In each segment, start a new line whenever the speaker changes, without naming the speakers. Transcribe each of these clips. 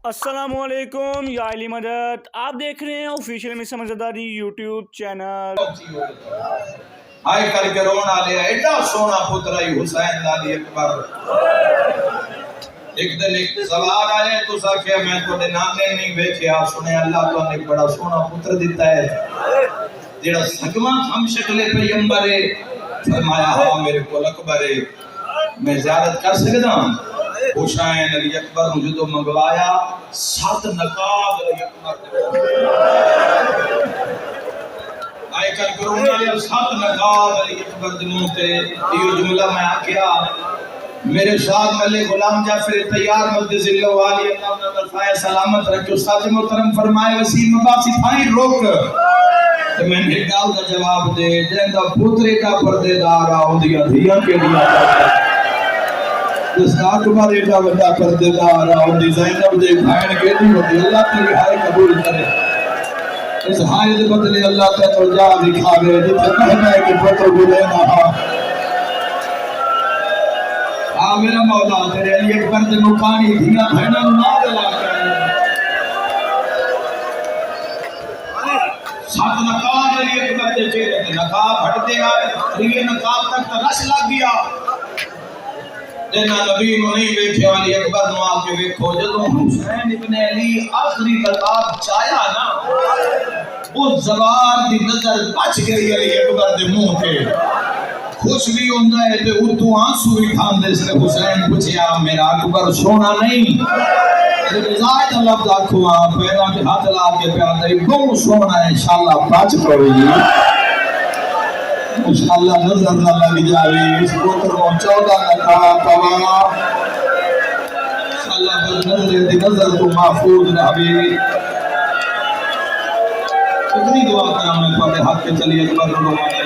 السلام علیکم یا علی مدد، آپ دیکھ رہے ہیں آفیشیل میں سمجھداری یوٹیوب چینل۔
آئے کر کے رونا لیا ایڈا سونا پترائی حسین علی اکبر۔ ایک دن ایک سوال آئے تو ساکھے میں تو نانے نہیں بیکھیا سنے اللہ تو نے بڑا سونا پتر دیتا ہے جیڑا سکمان ہم شکل پیغمبر ہے۔ فرمایا ہاں میرے کو اکبر ہے، میں زیارت کر سکتا ہوں۔ حسین علی اکبر مجھے تو منگوایا 7 نقاب علی اکبر آئے کر کرونا لیا 7 نقاب علی اکبر دنوں تے یہ جملہ میں آکیا میرے ساتھ ملک غلام جعفر تیار مقدس اللہ والی اللہ نے برفائے سلامت رکھے استاد محترم فرمائے وسیم مباسی تھائی روک تو میں نے گال کا جواب دے جہندہ پترے کا پردے دارا ہوں دیا دھیاں کے دیا جس کا اکبر ایڈا بڑا پردے دارا ہوں دی زینب دے بھائن کے دی ہوتی اللہ تیری ہائے قبول کرے۔ اس ہائے دے بدلے اللہ تعالیٰ جا دکھاوے جتے مہمہ کے پتر بلے نہ ہاں۔ میرا مولا تیرے علی اکبر دے مکانی دھیاں بھائنہ ناد لا کرے۔ 7 نقاب علی اکبر دے چہرے دے نقاب ہٹ دے آئے 3 نقاب تک رش لگ گیا۔ جنہ نبی نہیں بیٹھے علی اکبر نو آکے ویکھو جدوں حسین ابن علی آخری نقاب چایا نا وہ زبان دی نظر بچ گئی علی اکبر دے منہ کے خوش بھی ہوندہ ہے تے اردو آنسو بھی کھان دے سے حسین پوچھیا میرا اکبر سونا نہیں رضائد لفظ آکھوا پیدا کے ہاتھ لا کے پیادہ ہے گم سونا ہے انشاءاللہ بچ پڑی انشاءاللہ نظر نہ لگ جاوی اس پتر کو 14 نقاب پوانا انشاءاللہ نظر دی نظر تو محفوظ رہی۔ کتنی دعا کرا میں پڑھے ہاتھ کے چلی اکبر رو آئے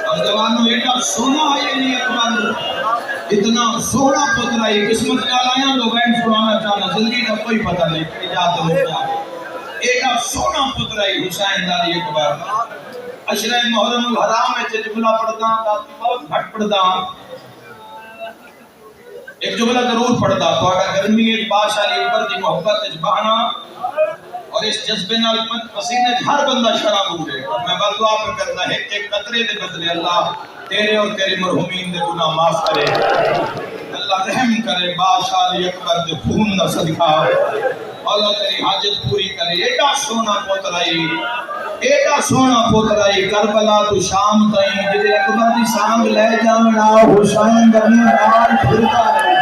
اور جوانوں ایڈا سونا ہے علی اکبر اتنا سونا پتر ہے قسمت کا لایا لوگ این سنانا چاہنا زندگی کا کوئی پتہ نہیں اجازت ہو جائے ایڈا سونا پتر ہے حسین علی اکبر۔ اشرہ محرم الحرام میں جملہ پڑھتا بہت گھٹ پڑھتا ایک جملہ ضرور پڑھتا تو اگر گرمی ایک بادشاہ علی اکبر دی محبت اجبانا اور اس جذبے نال پسینے ہر بندہ شرابور ہے میں بس دعا پر کرتا ہے ایک قطرے دے بدلے اللہ تیرے اور تیرے مرحومین دے گناہ معاف کرے اللہ رحم کرے بادشاہ علی اکبر دے خون دا صدقہ اللہ تیری حاجت پوری کرے ایڈا سونا پوترائی ایڈا سونا پوترائی کربلا تو شام تائیں جدے اکبر دی سانگ لے جامنا حسین دنی نال پھرتا ہے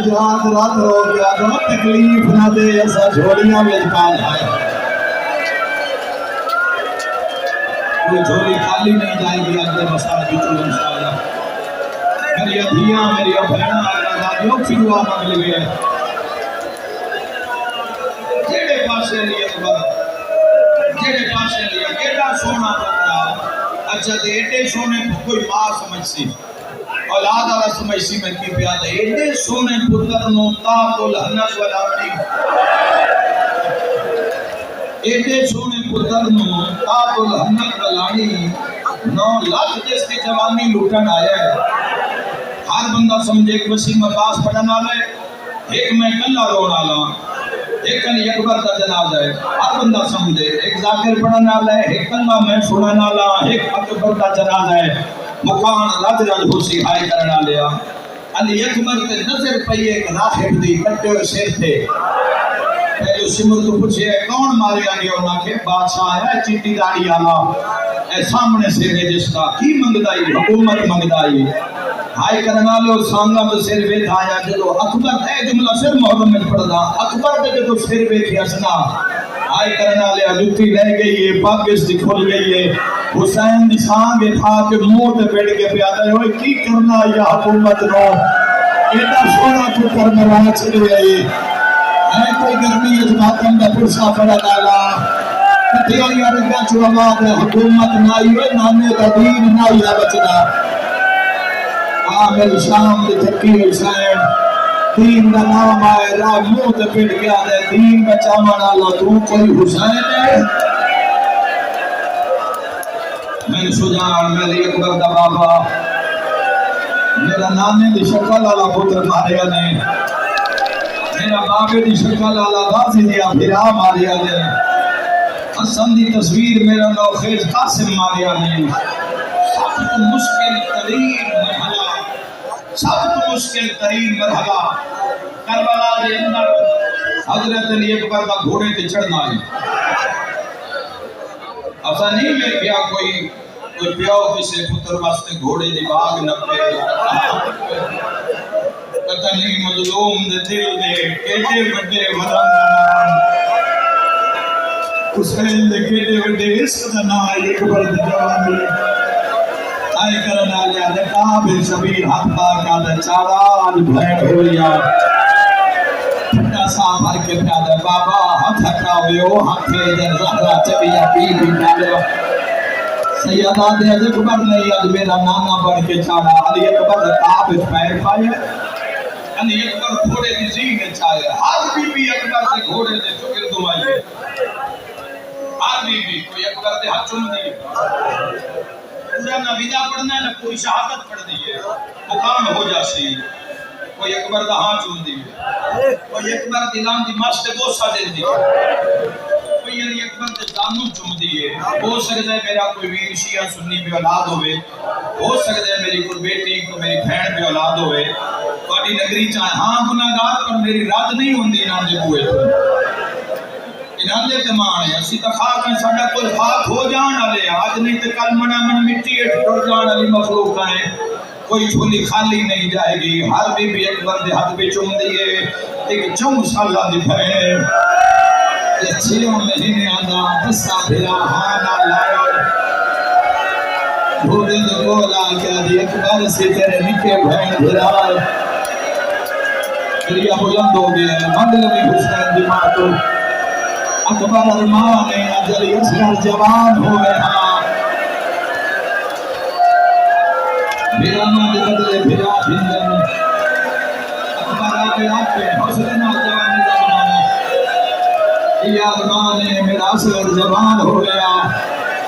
جہاں رات ہو گیا تو تکلیف نہ دے ایسا جھولیاں میں جکال آئے کوئی جھولی خالی نہیں جائے گی اگلے مسائل کی چلو انشاءاللہ میری ادھیاں میری بہناں آزادیوں کی دعا مانگ لگے جیڑے پاسے علی اکبر جیڑے پاسے علی ایڈا سونا پترا اچھا دے ایڈے سونے کوئی ماں سمجھ سی اولاد آرہ سمجھ سی میں کی پیاد ہے ایڈے سونے پتر نو تاق الحنت والعملی ایڈے سونے پتر نو تاق الحنت والعملی 9 لاکھ جس کی جوانی لوٹن آیا ہے ہر بندہ سمجھے ایک وسیم عباس پڑھن آلے ایک میں کلہ رون آلا ایک علی اکبر کا جنازہ ہے ہر بندہ سمجھے ایک ذاکر پڑھن آلے ایک کلہ میں سنن آلا ایک اکبر کا جنازہ ہے مکان رج رج ہوسی ہائے کرنا لیا علی اکبر کے نظر پہ ایک راہب دی کٹے ہوئے شیر تھے پہلے سمر تو پوچھے کون مارے آگے ہونا کہ بادشاہ ہے چیٹی داڑی آلا اے سامنے سے ہے جس کا کی منگدائی حکومت منگدائی ہائے کرنا لو سانگا تو سر وے دھایا جدو اکبر ہے جملہ سر محرم میں پڑھدا اکبر دے جدو سر وے کی اسنا ہائے کرنا لیا جتی لے گئی ہے پاکس دی کھل گئی ہے حسین دی سانگے تھا کہ موت بیٹھ کے پیادہ ہوئے کی کرنا یا حکومت نو ایڈا سونا تو کرنا چلے گئی ہے کوئی گرمی اس باتن دا پرسا پڑا ڈالا تیاری آرگا چوامات حکومت نائی ہوئے نانے دا دین نائی ہے بچنا آمیر شام دے تھکی حسین دین دا نام آئے راہ موت بیٹھ گیا دے دین بچا مانا اللہ تو کوئی حسین ہے میں نے سجان میری اکبر دا بابا میرا نانے دی شکل والا پتر ماریا نے، میرا بابے دی شکل والا غازی دیا بھرا ماریا نے، حسن دی تصویر میرا نوخیز قاسم ماریا نے۔ سب تو مشکل ترین مرحلہ، سب تو مشکل ترین مرحلہ کربلا دے اندر حضرت علی اکبر کا گھوڑے تے چڑھنا ہے۔ ایسا نہیں میں کیا کوئی پیو کسے پتر واسطے گھوڑے دی باغ نہ پہ، پتہ نہیں مظلوم دے دل دے کیڑے بڑے ورن حسین دے کیڑے بڑے عشق دا نام اکبر دی جوانی آئے کرنا لیا رکاب شبیر ہاتھ پاکا دا چاران بھین ہویا پھٹا صاحب ہر کے پیادہ بابا ہاتھ ہٹاوے او ہاتھے در زہرہ چبیا بی بی ڈالے سیدہ دے اکبر نہیں آج میرا نانا بڑھ کے چاڑا علی اکبر رکاب پیر پائے علی اکبر گھوڑے دی زین چاہے ہر بی بی اکبر دے گھوڑے دے چکر دمائیے ہر بی بی کوئی اکبر دے ہاتھ چن دی پورا نہ ویدہ پڑھنا ہے نہ کوئی شہادت پڑھ دی ہے مقام ہو جاسی کوئی اکبر دا ہاں چون دی ہے کوئی اکبر دلان دی ماشتے گوسہ دے دی ہے کوئی علی اکبر دے دانوں چون دی ہے ہو سکتا ہے میرا کوئی ویر شیعہ سنی بھی اولاد ہوئے ہو سکتا ہے میری کوئی بیٹی کو میری بہن بھی اولاد ہوئے کوئی نگری چاہے ہاں گناہگار پر میری رات نہیں ہوندی انہاں دے بوئے تو انہاں دے تمان ہے اسی تخاق ہیں ساڑھا کوئی خاک ہو جان آلے آج نہیں تو کل منا من مٹی اٹھ ٹوڑ جان آلی مخلوق ہیں کوئی جھولی خالی نہیں جائے گی ہر بی بی اکبر دے ہاتھ پہ چون دیئے ایک 4 سالہ دی بھرے یہ 6 مہینے آدھا دسا بھرا ہانا لائے گھوڑے دے گولا کیا دی اکبر سے تیرے نکے بھین بھرا کریا بلند ہو گئے مغلبی حسین دی ماتو اکبر ارمان اجلی اصغر جوان ہو گیا میرا ماں دے بدلے بھرا بھندن اکبر آگے آپے حسن جوانی دا بنانا یہ ارمان میرا اصغر جوان ہو گیا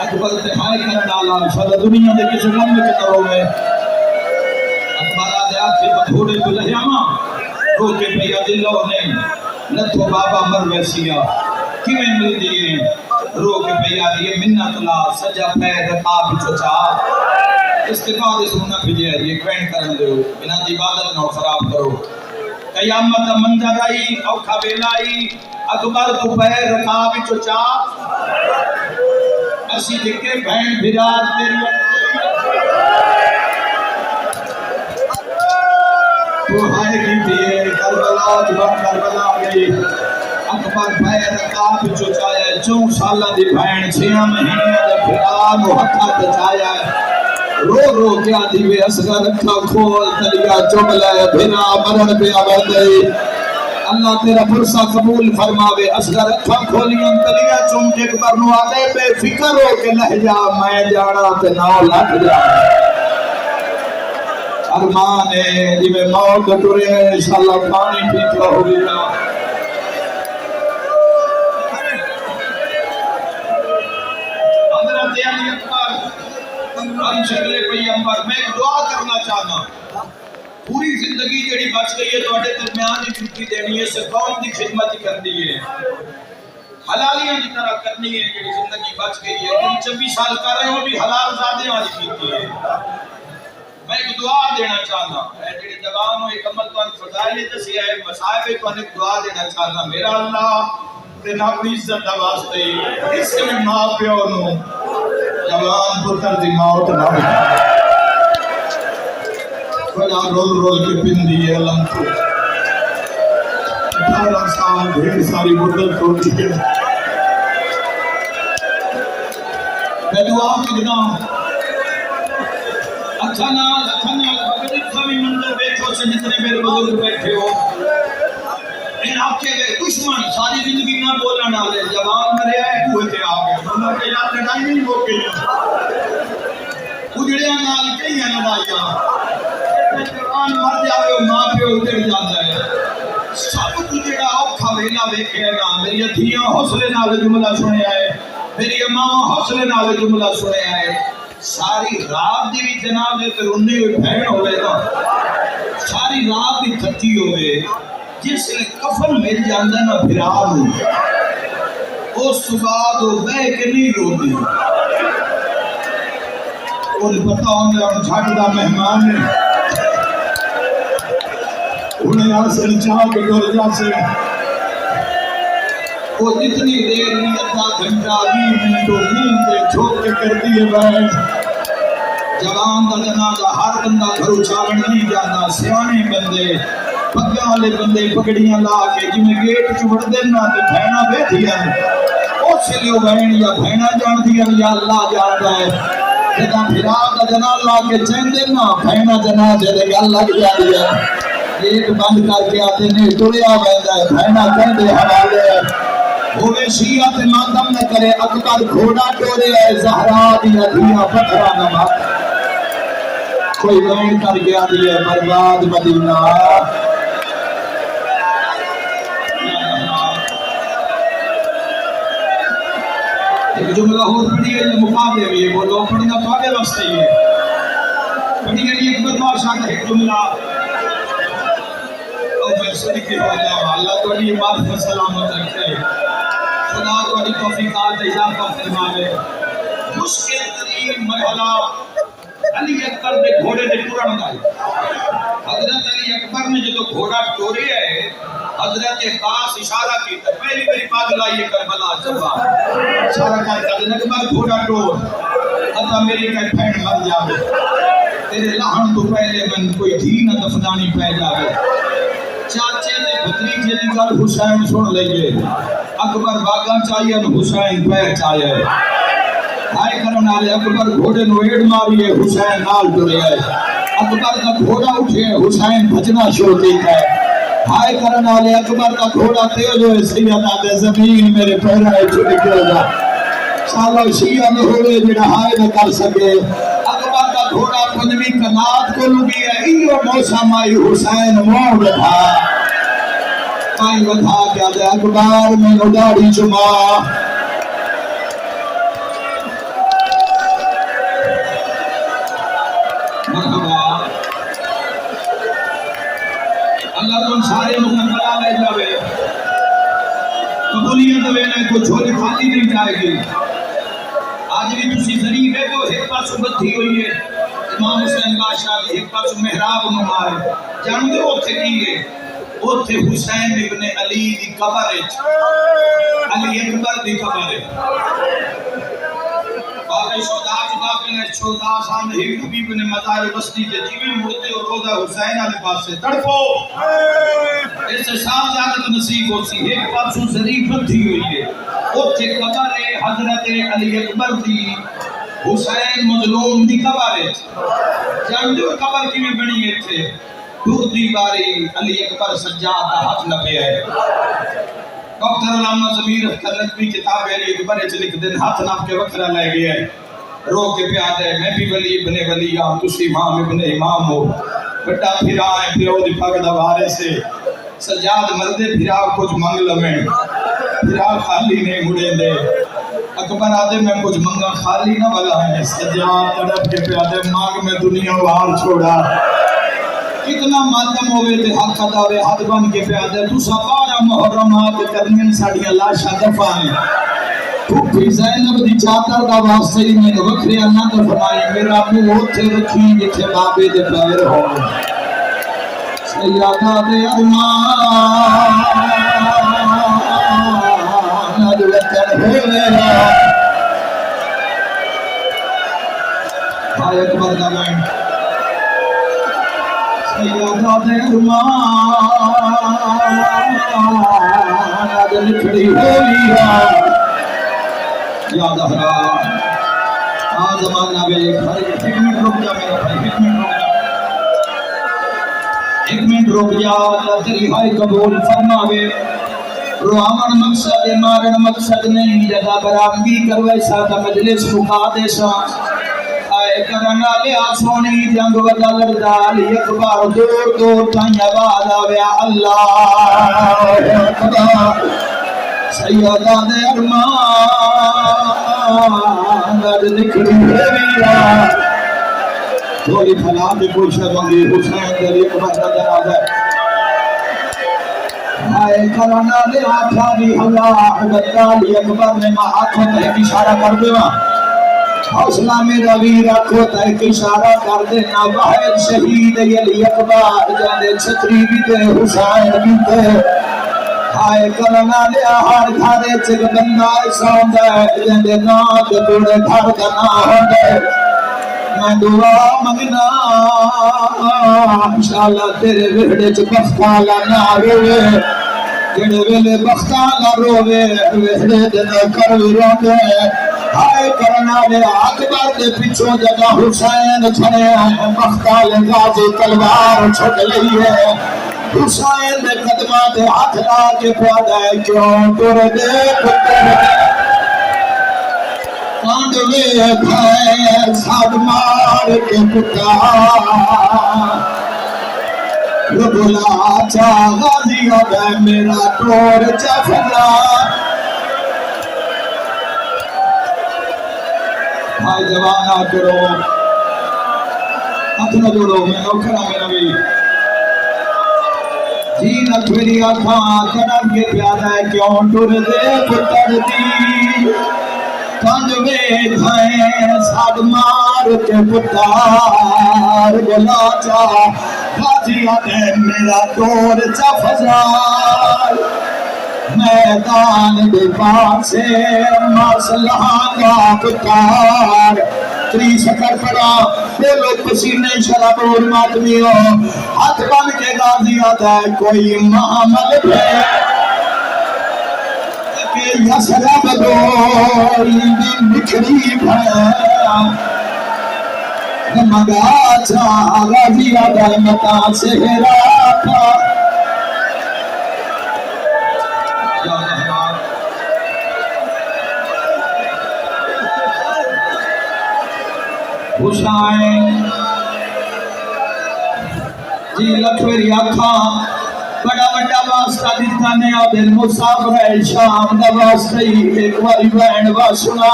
اکبر تحائی کر ڈالا شاید دنیا دے کسی غم میں چکر ہوئے اکبر آگے آپے بھوڑے کو لہیاما رو کے پیا دلو نہیں لتھو بابا مر ویسیا کیویں مل دیئے رو کے پیا دیئے منت لا سجا پید آپ چچا استقاد اس ہونا بھیجے یہ کوین کرن دے انہاں دی عبادت نہ خراب کرو قیامت منظر آئی اوکھا بیلائی اکبر کو پیر رکاب چچا اسی دکھے بہن بھرات تیری تو ہائے کی دیئے کربلا جبان کربلا گئی اکبر پیر رکاب چچایا 4 سالہ دی بہن 6 مہینے دے بھران و ہتھا تچایا رو رو کیا دیوے اصغر رکھا کھول تلیا جملہ بھنا مرن پہ آبادی اللہ تیرا فرصہ قبول فرماوے اصغر رکھا کھولیاں تلیا چونکہ اکبر نو آدھے بے فکر ہو کے لہ جا میں جانا تے ناؤ لگ جا ارمان ہے جیوے موت ٹرے انشاءاللہ پانی پیتلا ہو گیا حضرت علی اکبر ہم شکلے پیغمبر میں دعا کرنا چاہنا پوری زندگی جڑی بچ گئی ہے تو اٹھے درمیان ہی چھٹی دینی ہے سے قوم دی خدمت کرنی ہے حلالیاں کی طرح کرنی ہے جڑی زندگی بچ گئی ہے جڑی 26 سال کر رہے ہو بھی حلال زادے آج کیتی ہے میں ایک دعا دینا چاہنا ہے جڑی جوان ہو ایک عمل تو ان فضائل دسی ہے مصائب تو ایک دعا دینا چاہنا میرا اللہ تینا اپنی عزت واسطے اس کے ماں پیو نو جوان پتر دی موت نہ ہوئی بڑا رول رول کے پندی ہے علم کو 18 سال ڈھیر ساری مدت ہوتی ہے میں دعا کرنا اچھا نال بغیر سبھی منظر بیٹھو سے جتنے میرے بزرگ بیٹھے ہو ان آپ کے دشمن ساری زندگی نہ بولنا ڈالے جوان مرے آئے کوئے تھے آگے اللہ کے یاد لڑائی نہیں ہو گئی اجڑیاں نال کئی ہیں لڑائیاں جوان مر جاوے وہ ماں پہ اجڑ جاتا ہے سب کچھ جڑا اوکھا ویلا ویکھے گا میری دھیاں حوصلے نال جملہ سنے آئے میری ماں حوصلے نال جملہ سنے آئے ساری رات دی بھی جناب دے تے روندی ہوئی بہن ہوئے نا، ساری رات دی تھکی ہوئے، جس لئے کفن مل جاندہ نا بھرا نو، اس تو بعد وہ بے کے نہیں روندی، انہیں پتا ہوندے ہم جھاڑ دا مہمان ہے، انہیں آسل چاہ کے دور جا سے وہ جتنی دیر نہیں اتنا گھنٹا 20 منٹ منہ پہ جھوک کے کر دیے بہن جوان دا جنازہ ہر بندہ گھرو چاون نہیں جانا سیانے بندے پگاں والے بندے پگڑیاں لا کے جی میں گیٹ چوڑ دینا تے بہنا بیٹھی ہیں اس لیے بہن یا بہنا جان دیا یا اللہ جانتا ہے جدا پھرا دا جنازہ لا کے چین دینا بہنا جنازے دے گل لگ جاتی ہے ایک بند کر کے آتے نے ٹریا بہندا ہے بہنا کہندے حوالے ہوئے شیعہ تے ماتم نہ کرے اکبر گھوڑا ٹورے ہے زہرا دیا دیا پتھرا نہ کوئی بہن کر گیا دیئے برباد مدینہ ایک جملہ اور پڑھی ہے یہ مقابلے بھی ہے وہ لوگ پڑھنا پاگے وقت ہی ہے پڑھی ہے ایک بدماشا کا ایک جملہ اور میں صدقی ہو جاؤں اللہ تو علی بات پر سلامت رکھے خدا تو علی توفیقات اضافہ فرمائے مشکل ترین مرحلہ علی اکبر دے گھوڑے دے ٹورن گائی حضرت علی اکبر نے جو گھوڑا ٹورے ہے حضرت عباس اشارہ کیتا پہلی میری پاگل آئیے کربلا جبا اشارہ کہتا حضرت اکبر گھوڑا ٹور حضرت میری کہت پھینڈ مر جاوے تیرے لہن تو پہلے من کوئی دین دفنانی پہ جاوے چاچے نے بھتریجے دی گل حسین سن لئیے اکبر باغاں چاہیے حسین پہ چاہیے ہائے کرن والے اکبر گھوڑے نو ایڑ ماری ہے حسین نال ٹرے ہے اکبر کا گھوڑا اٹھے حسین بھجنا شروع کیتا ہے ہائے کرن والے اکبر کا گھوڑا تیز ہوئے سیدہ دے زمین میرے پیرائے چھوٹے کیوں گا سالہ شیعہ نہ ہوئے جڑا ہائے نہ کر سکے اکبر کا گھوڑا پنجوی کنات کو لگی ہے ایو موسم آئی حسین موں بٹھا آئی بٹھا کیا دے اکبر میں نداری چما اللہ تم سارے مکملہ لے جاوے قبولیت ویلے کو چھوڑی خالی نہیں جائے گی آج بھی تسی ذریعہ ہے تو ایک پاس بدھی ہوئی ہے امام حسین بادشاہ کی ایک پاس محراب نمائے جان دے وہ تھے کیے وہ تھے حسین ابن علی دی قبر علی اکبر دی قبر باقی شہداء جدا پہنے شہداء سامنے ہی حبیب نے مزار بستی کے جیویں مردے اور روزہ حسین آنے پاس سے تڑپو اس سے سال زیادت نصیب ہو سی ایک پاسو ذریعہ بدھی ہوئی ہے اوتھے قبر حضرت علی اکبر دی حسین مظلوم دی قبر ہے جان دے قبر کی میں بنی ہے تھے دور دی باری علی اکبر سجاد کا ہاتھ نہ پہ ہے ڈاکٹر علامہ ضمیر اختلقوی کتاب علی اکبر اچھ لکھ دن ہاتھ ناپ کے وقرہ لے گیا ہے رو کے پیاد ہے میں بھی ولی ابن ولی ہوں تسی امام ابن امام ہو بڑا پھرا ہے پیو دی پاک دوارے سے سجاد مردے پھرا کچھ منگ لمیں پھرا خالی نہیں مڑے دے اکبر آدھے میں کچھ منگا خالی نہ بلا ہے سجاد تڑپ کے پیادے مانگ میں دنیا وار چھوڑا کتنا ماتم ہوئے تھے حق اداوے حد بن کے پیادے تو سبارہ محرمات کرنین ساڑیاں لاشا دفائیں پھوپی زینب دی چادر دا واسطے ہی میں وکھری اللہ دفنائی میرا منہ ہوتے رکھی جتھے بابے دے پیر ہو سیادہ دے ارمان ادوتن ہوئے بھائی اکبر دا بین سیادہ دے ارمان ادوتن کھڑی ہوئی یاد آرہا آج زمانہ میں ایک منٹ رک جا میرا بھائی ایک منٹ رک جا اللہ تیری ہائی قبول فرماوے روامن مقصد مارن مقصد نہیں جگہ برامگی کروے ساتھ مجلس مکا دے سا آئے کرنا لیا سونی جنگ وجہ لردال یک بار دور دور تھائیں آواز آویا اللہ خدا سیادہ دے ارمان رج نکلی میرا گولی پھیلا کے کوئی شے منگی حسین علی اکبر کا جنازہ ہائے کرونا نے آنکھا دی ہوا علی اکبر نے ماں آنکھوں تے ایک اشارہ کر دیوا حوصلہ میرا ویر آنکھوں تے ایک اشارہ کر دینا واحد شہید علی اکبر جانے چھتری بھی دے حسین بھی دے ہائے کرونا نے ہر گھارے چک بندہ سوند ہے جانے ناک توڑے گھر کا نہ ہوندے میں دعا منگنا انشاءاللہ تیرے ویڑے چ بختالا نہ روے جڑے ویلے بختالا روے ویڑے دن کر روندے ہائے کرنا لے اکبر دے پیچھوں جگہ حسین کھڑے ہیں بختال غازی تلوار چھک لئی ہے حسین دے قدماں تے ہاتھ لا کے پودا ہے کیوں ٹر دے پتر کانڈوے کھائے ساد مار کے پکار بلا چاہ غازی اب ہے میرا ٹور چفلا بھائی جوانہ کرو ہاتھ نہ جوڑو میں نوکرہ میرا بھی جی نہ تھوڑی آنکھاں کرم کے پیارا ہے کیوں ٹر دے پتر دی کانڈوے کھائے ساد مار کے پتار بلا چاہ غازی اب ہے میرا ٹور چفزار میدان دفاع سے مسلح کا پکار تری سکر پڑا بولو پسینے شراب اور ماتمیوں ہاتھ بن کے غازی آتا ہے کوئی معامل ہے کہ یسرب دوری بکھری بھایا مگا چاہ غازی آتا ہے متا سہرا تھا حسین جی لکھوری آنکھاں بڑا بڑا واسطہ دیتا نے آدھر مسافر ہے شام دا واسطہ ہی ایک واری بہن واسنا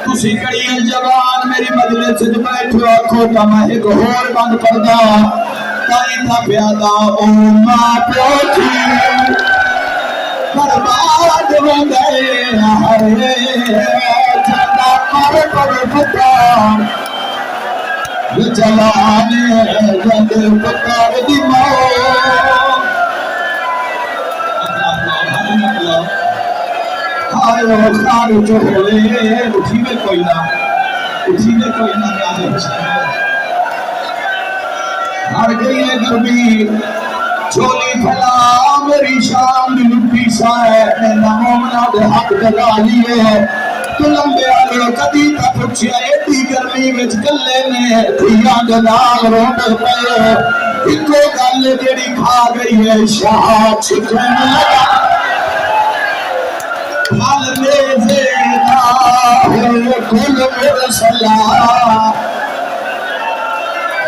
تسی کڑی الجوان میری مجلس سے بیٹھو آنکھوں کا میں ایک اور بند کردہ تائی تھا پیادا او ماں پیوٹھی برباد ہو گئے ہرے جانا مر پر پکار جلانے جند پکار دی موت ہائے خار جو ہوئے اٹھی میں کوئی نہ نیاز حسین ہر گئی ہے گرمی چھولی پھلا میری شام لپی سائے میرا مومنہ دے حق دلا لیے تو لمبے آلو کدی تا پچھیا ایڈی گرمی وچ گلے نے دھیاں دنال روڈ پہ ایکو گل جیڑی کھا گئی ہے شاہ چھکن لگا حال میں زیدہ ہے کل مرسلہ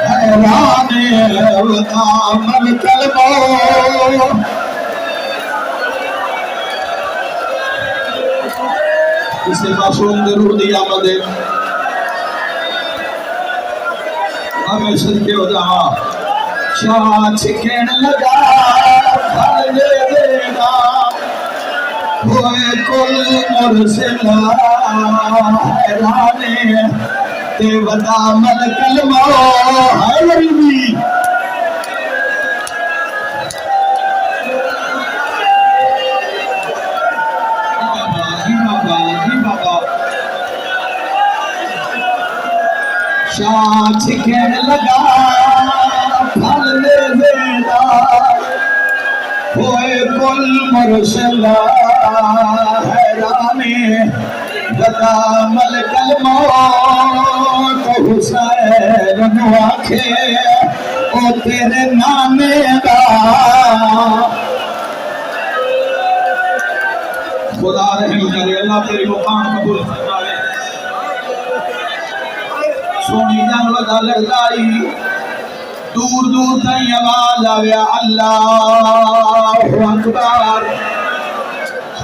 حیران وطامن کلمو اسے معصوم درود آمد ہے ہمیں صدقے ہو جہاں شاہ چھکن لگا پھل دینا ہوئے کل مرسلہ حیران تے وطامن کلمو حیرانی شاہ چھکن لگا پھل دینا ہوئے کل مرسلہ حیرانے وطامن کلمو تو حسین نواکھے او تیرے نامے دا خدا رحم کرے اللہ تیری مقام قبول فرمائے سونی جان ودا لڑائی دور دور تائیں آواز آویا اللہ اکبر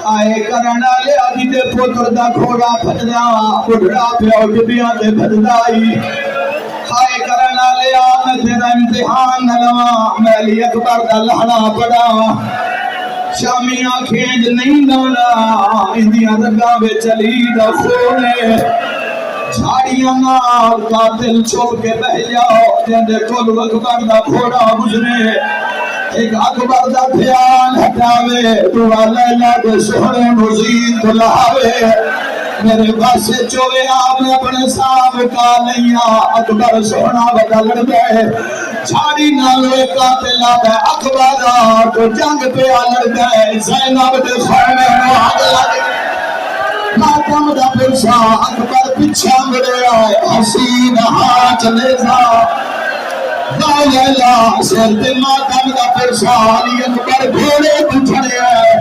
آئے کرنا لے آدھی دے پوتر دا کھوڑا پھجدا بڑھڑا پیو ڈبیاں دے بھجدائی ہائے کرنا لے آ میں تیرا امتحان نہ لواں میں علی اکبر دا لہنا پڑھاواں شامیاں کھینج نہیں لانا اندیاں رگاں وچ علی دا خون ہے جھاڑیاں نال قاتل چھوڑ کے بہ جاؤ جندے کول اکبر دا گھوڑا گزرے ایک اکبر دا دھیان ہٹاوے دعا لیلا دے سونے مزید لہاوے میرے پاسے چوے آپ نے اپنے سام کا لیا اکبر سونا بدل گئے چھاڑی نالوے قاتل آبے اکبر تو جنگ پہ آلڑ گئے زینب دے خیمے میں آگ لگے ماتم دا پرسا اکبر پچھا مڑے آئے حسین ہاتھ لیزا لیلا سرد ماتم دا پرسا علی اکبر گھوڑے بچھڑے آئے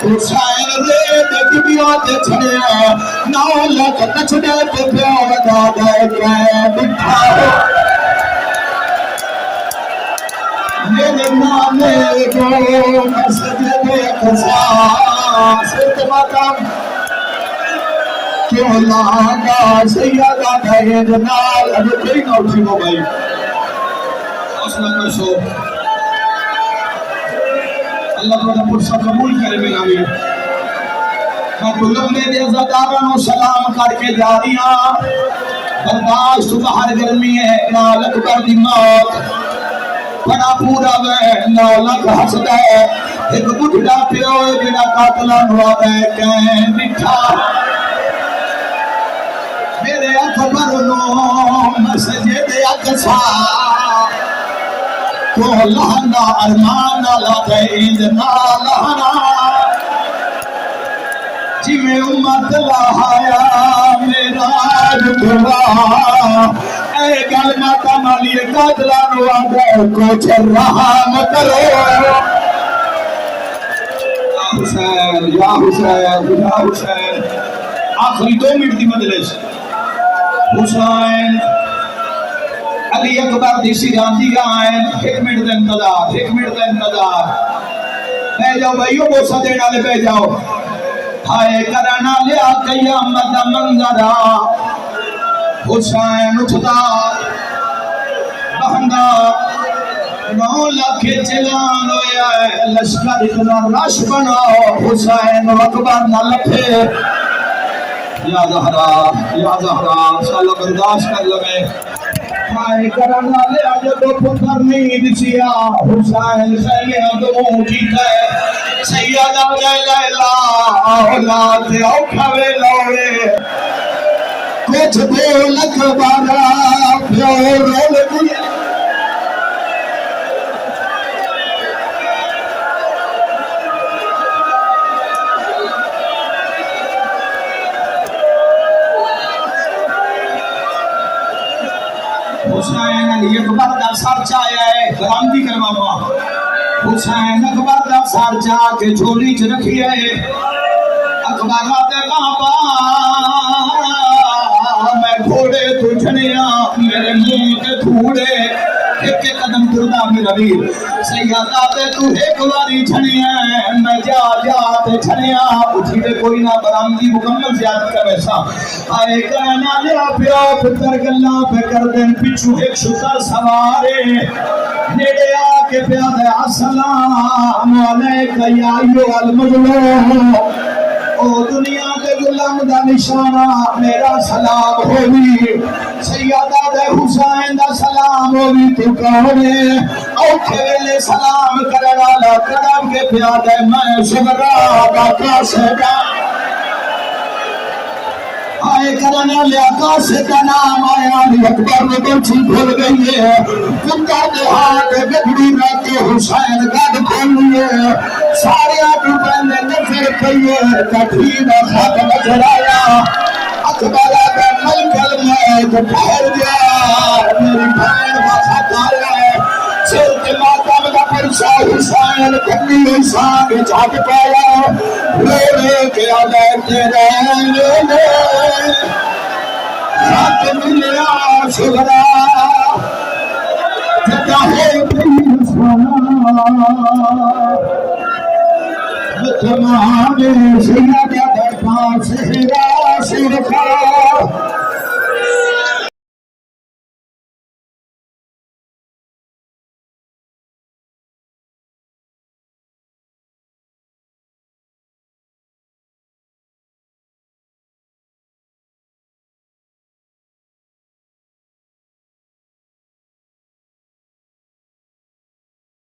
حسین ریت کبیات چھڑے آئے نو لکھ تچھڑے پہ پیار دادے کے بٹھا ہو میرے نانے کو مسجد اقصا سرد ماتم کیوں لانا سیدہ کہے جنال ابھی کوئی نہ اٹھی ہو گئی حوصلہ کر سو اللہ تعالیٰ پرسہ قبول کرے میرا بھی میں کلوں میں دے عزاداروں سلام کر کے جا رہا برداشت باہر گرمی ہے نال اکبر دی موت بڑا پورا ہے نالک حسد ہے ایک بڑھڑا پیو جڑا قاتلہ نواب ہے کہیں مٹھا میرے اکبر نو مسجد اقصا کو لہنا ارمان لگے اندنا لہنا جی میں امت لہایا میرا رکھوا اے گل ماتا مالی قاتلہ نوادے کچھ رحم کرو یا حسین یا حسین یا حسین آخری 2 منٹ دی مجلس حسین علی اکبر دی سیران دی آئین 1 منٹ دا انتظار 1 منٹ دا انتظار بے جاؤ بھائیو بوسہ دینا لے بے جاؤ ہائے کرانا لیا قیامت دا منظرہ حسین اٹھتا بہندہ 9 لاکھ چلان ہویا ہے لشکر اتنا رش بناؤ حسین و اکبر نہ لپھے یا زہرا سالہ برداشت کر لگے ہائے کرانا لے آجو تو پتر نہیں دسیا حسین خیلے دوں کیتا ہے سیدہ لیلا اولاد اوکھوے لوڑے کچھ 2 لکھ بارا پیو رول دیا حسین علی اکبر دا سر چایا ہے غرامتی کروا ہوا حسین اکبر دا سر چاہ کے جھولی چ رکھی ہے اکبر آتے بابا میں گھوڑے تو چھڑیا میرے منہ کے تھوڑے ایک قدم تردا میرا ویر سیادہ تے تو ایک واری چھڑیا میں جا تے چھڑیا اٹھی دے کوئی نہ برامدی مکمل زیادت کا ویسا آئے کہنا لیا پیو پتر گلہ پہ کر دیں پچھو ایک شتر سوارے نیڑے آکے پیادے السلام علیکہ یا ایو المظلوم او دنیا کے غلام دا نشانہ میرا سلام ہوئی سیادہ دے حسین دا سلام ہوئی تو کہنے اوکھے ویلے سلام کرنا لا قدم کے پیادے میں سگرہ دا کاسے دا آئے کرنا لیا کاسے کا نام آیا علی اکبر میں بچی بھول گئی ہے کتا دے ہاتھ گھڑی رکھے حسین گھڑ کھول لیے سارے آٹو پہنے نفر کئیے کٹھین خط نظر آیا اکبر آگے ملکل میں تو پہر گیا میری بھائن وفت آیا سر کے ماتم کا پرسا حسین کھنی حسان جھاگ پایا روڑے کے آگے تیرے لے خط ملیا شغرا جگہ ہے پھر حسانا
تمام سیدہ دربار سے راشد خواہ